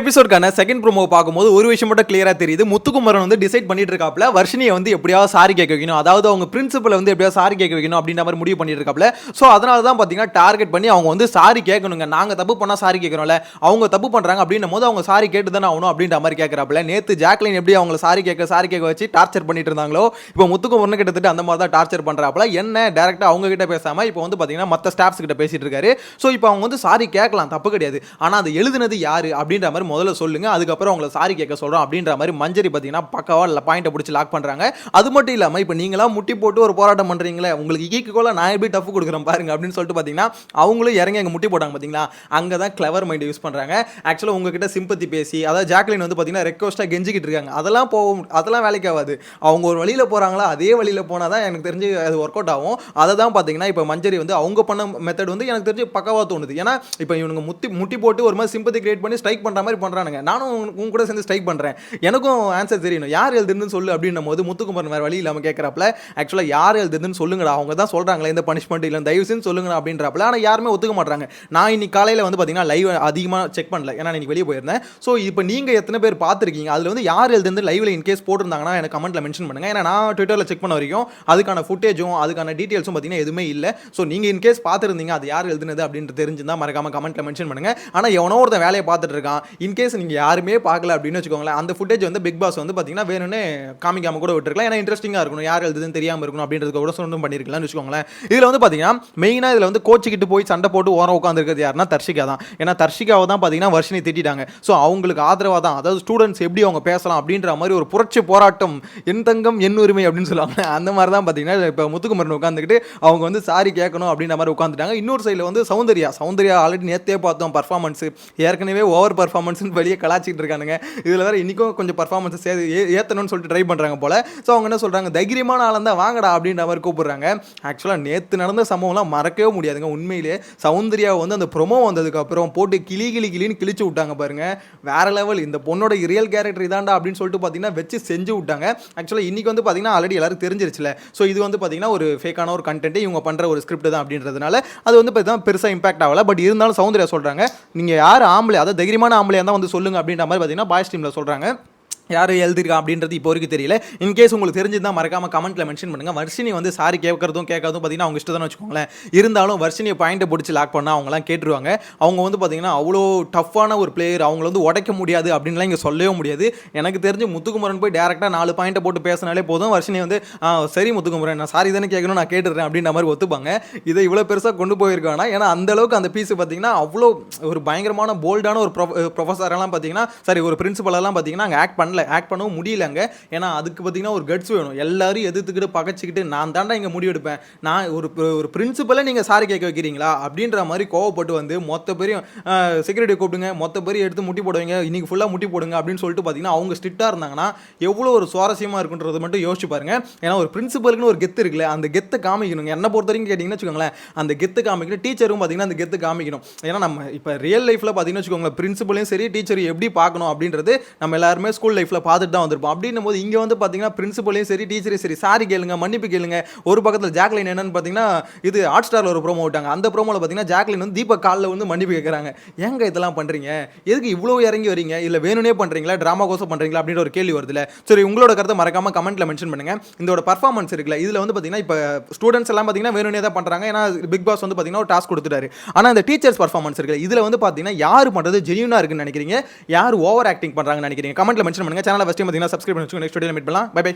எபிசோட்கான second promo பார்க்கும்போது ஒரு விஷயம் மட்டும் கிளியரா தெரியுது. முத்துக்குமரன் வந்து டிசைட் பண்ணிட்டு இருக்காப்ல வர்ஷினியை வந்து எப்படியாவது சாரி கேட்க வைக்கணும், அதாவது அவங்க பிரின்சிபலை வந்து எப்படியாவது சாரி கேட்க வைக்கணும் அப்படின்ற மாதிரி முடிவு பண்ணிட்டு இருக்காப்ல. ஸோ அதனால தான் பார்த்தீங்கன்னா டார்கெட் பண்ணி அவங்க வந்து சாரி கேட்கணுங்க. நாங்கள் தப்பு பண்ணால் சாரி கேட்குறோம்ல, அவங்க தப்பு பண்ணுறாங்க அப்படின்னும் போது அவங்க சாரி கேட்டு தானே ஆகணும் அப்படின்ற மாதிரி கேட்குறாப்ல. நேற்று ஜாக்லின் எப்படி அவங்களை சாரி கேட்க வச்சு டார்ச்சர் பண்ணிட்டு இருந்தாங்களோ, இப்போ முத்துக்குமரன் கிட்டத்தட்ட அந்த மாதிரி தான் டார்ச்சர் பண்ணுறாப்ல. என்ன டேரெக்டாக அவங்க கிட்ட பேசாமல் இப்போ வந்து பார்த்தீங்கன்னா மற்ற ஸ்டாஃப்ஸ் கிட்ட பேசிட்டு இருக்காரு. ஸோ இப்போ அவங்க வந்து சாரி கேட்கலாம், தப்பு கிடையாது. ஆனால் அது எழுதுனது யாரு அப்படின்ற மாதிரி முதல்ல சொல்லுங்க, அதுக்கப்புறம் உங்களை சாரி கேட்க சொல்றோம் அப்படின்ற மாதிரி மஞ்சரி பார்த்தீங்கன்னா பக்காவா பாயிண்ட்டை பிடிச்சி லாக் பண்றாங்க. அது மட்டும் இல்லாமல் இப்போ நீங்களா முட்டி போட்டு ஒரு போராட்டம் பண்றீங்களே, உங்களுக்கு ஈக்குவலா நான் எப்படி டஃப் கொடுக்குறேன் பாருங்க அப்படின்னு சொல்லிட்டு பார்த்தீங்கன்னா அவங்களும் இறங்கி அங்கே முட்டி போட்டாங்க. பார்த்தீங்களா, அங்கே தான் கிளவர் மைண்ட் யூஸ் பண்றாங்க. ஆக்சுவலாக உங்ககிட்ட சிம்பத்தி பேசி, அதாவது ஜாக்லின் வந்து பார்த்தீங்கன்னா ரெக்வஸ்ட்டாக கெஞ்சிக்கிட்டு இருக்காங்க. அதெல்லாம் வேலைக்கு ஆகாது. அவங்க ஒரு வழியில் போறாங்களா, அதே வழியில் போனால் தான் எனக்கு தெரிஞ்சு அது ஒர்க் அவுட் ஆகும். அதை தான் பார்த்தீங்கன்னா இப்போ மஞ்சரி வந்து அவங்க பண்ண மெத்தட் வந்து எனக்கு தெரிஞ்சு பக்காவாக தோணுது. ஏன்னா இப்போ இவங்க முட்டி போட்டு ஒரு மாதிரி சிம்பத்தி கிரியேட் பண்ணி ஸ்ட்ரைக் பண்ணுற மாதிரி பண்ணுறானுங்க. நானும் உங்க கூட சேர்ந்து ஸ்ட்ரைக் பண்ணுறேன், எனக்கும் ஆன்சர் தெரியணும், யார் எழுதுன்னு சொல்லு அப்படின்னும் போது முத்துக்குமரன் வேறு வழி இல்லாமல் கேட்குறாப்ல. ஆக்சுவலாக யார் எழுதுன்னு சொல்லுங்கடா, அவங்க தான் சொல்கிறாங்களே இந்த பனிஷ்மெண்ட் இல்லை தயவு செஞ்சு சொல்லுங்கடா அப்படின்றாப்ல. ஆனால் யாருமே ஒத்துக்க மாட்டாங்க. நான் இன்னைக்கு காலையில் வந்து பார்த்தீங்கன்னா லைவ் அதிகமாக செக் பண்ணல, ஏன்னா இன்னைக்கு வெளியே போயிருந்தேன். ஸோ இப்போ நீங்கள் எத்தனை பேர் பார்த்துருக்கீங்க, அதில் வந்து யார் எழுதுன்னு லைவில் இன்கேஸ் போட்டிருந்தாங்கன்னா எனக்கு கமெண்ட்டில் மென்ஷன் பண்ணுங்கள். ஏன்னா நான் ட்விட்டரில் செக் பண்ண வரைக்கும் அதுக்கான ஃபுட்டேஜும் அதுக்கான டீட்டெயில்ஸும் பார்த்தீங்கன்னா எதுவுமே இல்லை. ஸோ நீங்கள் இன்கேஸ் பார்த்துருந்தீங்க அது யார் எழுதுனது அப்படின்ட்டு தெரிஞ்சுதான் மறக்காம கமெண்ட்டில் மென்ஷன் பண்ணுங்கள். ஆனால் எவனோ ஒருத்தன் வேலையை பார்த்துட்டு இருக்கான், இன்கேஸ் நீங்கள் யாருமே பார்க்கல அப்படின்னு வச்சுக்கோங்களேன், அந்த ஃபுட்டேஜ் வந்து பிக் பாஸ் வந்து பார்த்தீங்கன்னா வேணும்னு காமிக்காம கூட விட்டுருக்கலாம். ஏன்னா இன்ட்ரெஸ்டிங்காக இருக்கணும், யார் எழுதுன்னு தெரியாமல் இருக்கணும் அப்படின்றதுக்கு கூட சொன்னும் பண்ணியிருக்கலாம்னு வச்சுக்கோங்களேன். இதில் வந்து பார்த்தீங்கன்னா மெயினாக இதில் வந்து கோச்சிக்கிட்டு போய் சண்டை போட்டு ஓரம் உட்காந்துருக்கிறது யாருன்னா தர்ஷிகா தான். ஏன்னா தர்ஷிகாவை தான் பார்த்தீங்கன்னா வர்ஷினி திட்டாங்க. ஸோ அவங்களுக்கு ஆதரவாக தான், அதாவது ஸ்டூடெண்ட்ஸ் எப்படி அவங்க பேசலாம் அப்படின்ற மாதிரி ஒரு புரட்சி போராட்டம், என் தங்கம் என் உரிமை அப்படின்னு சொல்லுவாங்க. அந்த மாதிரி தான் பார்த்தீங்கன்னா இப்போ முத்துக்குமரன் உட்காந்துக்கிட்டு அவங்க வந்து சாரி கேட்கணும் அப்படின்ற மாதிரி உட்காந்துட்டாங்க. இன்னொரு சைடில் வந்து சௌந்தர்யா ஆல்ரெடி நேற்றே பார்த்தோம் பர்ஃபார்மன்ஸ், ஏற்கனவே ஓவர் பர்ஃபார்மன்ஸ்னு வெளியே கலாச்சிட்டு இருக்கானுங்க. இதில் வேறு இன்றைக்கும் கொஞ்சம் பர்ஃபார்மன்ஸ் ஏற்றணும்னு சொல்லிட்டு ட்ரை பண்ணுறாங்க போல். ஸோ அவங்க என்ன சொல்கிறாங்க, தைரியமான ஆளம் தான் வாங்கடா அப்படின்ற மாதிரி கூப்பிடுறாங்க. ஆக்சுவலாக நேற்று நடந்த சம்பவம்லாம் மறக்கவே முடியாதுங்க. உண்மையிலே சௌந்தர்யா வந்து அந்த ப்ரொமோ வந்ததுக்கப்புறம் போட்டு கிளின்னு கிழிச்சு விட்டாங்க பாருங்க, வேற லெவல். இந்த பொண்ணோட ரியல் கேரக்டர் இதாண்டா அப்படின்னு சொல்லிட்டு பார்த்தீங்கன்னா வச்சு செஞ்சு விட்டாங்க. ஆக்சுவலாக இன்றைக்கி வந்து பார்த்தீங்கன்னா ஆல்ரெடி எல்லாரும் தெரிஞ்சிருச்சுல. ஸோ இது வந்து பார்த்தீங்கன்னா ஒரு ஃபேக்கான ஒரு கண்டென்ட், இவங்க பண்ணுற ஒரு ஸ்கிரிப்ட் தான் அப்படின்றதுனால அது வந்து பார்த்தீங்கன்னா பெருசாக இம்பாக்ட் ஆகலை. பட் இருந்தாலும் சௌந்தர்யா சொல்கிறாங்க, நீங்கள் யார் ஆம்பளை, அதாவது தைரியமான ஆம்பளையாக தான் வந்து சொல்லுங்க அப்படின்ற மாதிரி பார்த்தீங்கன்னா பாய்ஸ் டீமில் சொல்கிறாங்க. யார் எழுதிருக்கா அப்படின்றது இப்போ வரைக்கும் தெரியல. இன்கேஸ் உங்களுக்கு தெரிஞ்சுதான் மறக்காமல் கமெண்ட்டில் மென்ஷன் பண்ணுங்கள். வர்ஷினி வந்து சாரி கேட்கறதும் பார்த்தீங்கன்னா அவங்க இஷ்டம் தான் வச்சுக்கோங்களேன். இருந்தாலும் வர்ஷினியை பாயிண்ட்டை பிடிச்சி லாக் பண்ணால் அவங்களாம் கேட்டுருவாங்க. அவங்க வந்து பார்த்தீங்கன்னா அவ்வளோ டஃப்பான ஒரு பிளேயர், அவங்கள வந்து உடைக்க முடியாது அப்படின்லாம் இங்கே சொல்லவே முடியாது. எனக்கு தெரிஞ்சு முத்துக்குமரன் போய் டேரெக்டாக 4 பாயிண்ட்டை போட்டு பேசினாலே போதும், வர்ஷினி வந்து சரி முத்துக்குமரன் நான் சாரி தானே கேட்கணும், நான் கேட்டுறேன் அப்படின்ற மாதிரி ஒத்துப்பாங்க. இதை இவ்வளோ பெருசாக கொண்டு போயிருக்காங்கன்னா ஏன்னா அந்தளவுக்கு அந்த பீஸு பார்த்தீங்கன்னா அவ்வளோ ஒரு பயங்கரமான போல்டான ஒரு ப்ரொஃபஸரெல்லாம் பார்த்தீங்கன்னா சரி ஒரு பிரின்சிபலெல்லாம் பார்த்தீங்கன்னா அங்கே ஆக்ட் பண்ணவும் முடியலங்க. ஏன்னா அதுக்கு பார்த்தீங்கன்னா ஒரு கட்ஸ் வேணும். எல்லாரும் எதிர்த்துக்கிட்டு பகச்சிக்கிட்டு நான் தாண்டா இங்கே முடிவெடுப்பேன், நான் ஒரு பிரின்சிபலை நீங்கள் சாரி கேட்க வைக்கிறீங்களா அப்படின்ற மாதிரி கோவப்பட்டு வந்து மொத்த பேரையும் செக்யூரிட்டி கூப்பிடுங்க, மொத்த பேரையும் எடுத்து முட்டி போடுவீங்க, இன்னைக்கு ஃபுல்லாக முட்டி போடுங்க அப்படின்னு சொல்லிட்டு பார்த்தீங்கன்னா அவங்க ஸ்ட்ரிக்டாக இருந்தாங்கன்னா எவ்வளோ ஒரு சுவாரஸ்யமாக இருக்குன்றது மட்டும் யோசிச்சு பாருங்க. ஏன்னா ஒரு பிரின்சிபலுக்குன்னு ஒரு கெத்து இருக்குல்ல, அந்த கெத்தை காமிக்கணுங்க. என்ன பொறுத்த வரைக்கும் கேட்டிங்கன்னு வச்சுக்கோங்களேன், அந்த கெத்து காமிக்கணும். டீச்சரும் பார்த்தீங்கன்னா அந்த கெத்து காமிக்கணும். ஏன்னா நம்ம இப்போ ரியல் லைஃப்பில் பார்த்தீங்கன்னா வச்சுக்கோங்களேன், பிரின்சிபலையும் சரி டீச்சரையும் எப்படி பார்க்கணும் அப்படின்றது நம்ம எல்லாருமே ஸ்கூல் லைஃப்பில் பார்த்துட்டு தான் வந்திருப்போம். அப்படின்னும் போது இங்கே வந்து பார்த்தீங்கன்னா பிரின்சிபலையும் சரி டீச்சரையும் சரி சாரி கேளுங்க, மன்னிப்பு கேளுங்க. ஒரு பக்கத்தில் ஜாக்லின் என்னன்னு பார்த்தீங்கன்னா இது ஹாட் ஸ்டாரில் ஒரு ப்ரோமோ விட்டாங்க. அந்த ப்ரோமோவில் பார்த்தீங்கன்னா ஜாக்லின் வந்து தீபக் காலில் வந்து மன்னிப்பு கேட்குறாங்க. ஏங்க இதெல்லாம் பண்ணுறீங்க, எதுக்கு இவ்வளோ இறங்கி வரீங்க, இல்லை வேணும்னே பண்ணுறீங்களா, ட்ராமா கோசம் பண்ணுறீங்களா அப்படின்ற ஒரு கேள்வி வருதுல. சரி உங்களோட கருத்தை மறக்காம கமெண்ட்டில் மென்ஷன் பண்ணுங்க. இதோட பர்ஃபார்மன்ஸ் இருக்குல்ல, இதில் வந்து பார்த்தீங்கன்னா இப்போ ஸ்டூடெண்ட்ஸ் எல்லாம் பார்த்தீங்கன்னா வேணும்னே தான் பண்ணுறாங்க. ஏன்னா பிக் பாஸ் வந்து பார்த்தீங்கன்னா ஒரு டாஸ்க் கொடுத்துட்டாரு. ஆனால் இந்த டீச்சர்ஸ் பர்ஃபார்மன்ஸ் இருக்குல்ல, இதில் வந்து பார்த்தீங்கன்னா யார் பண்ணுறது ஜென்யூனாக இருக்குன்னு நினைக்கிறீங்க, யார் ஓவர் ஆக்டிங் பண்ணுறாங்கன்னு நினைக்கிறீங்க, கமெண்ட்டில் மென்ஷன் பண்ணுங்க. சேனலை ஃபஸ்ட்டு பார்த்தீங்கன்னா சப்ஸ்கிரைப் பண்ணி வச்சுக்கோங்க. நெக்ஸ்ட் வீடியோவில் மீட் பண்ணலாம். Bye by.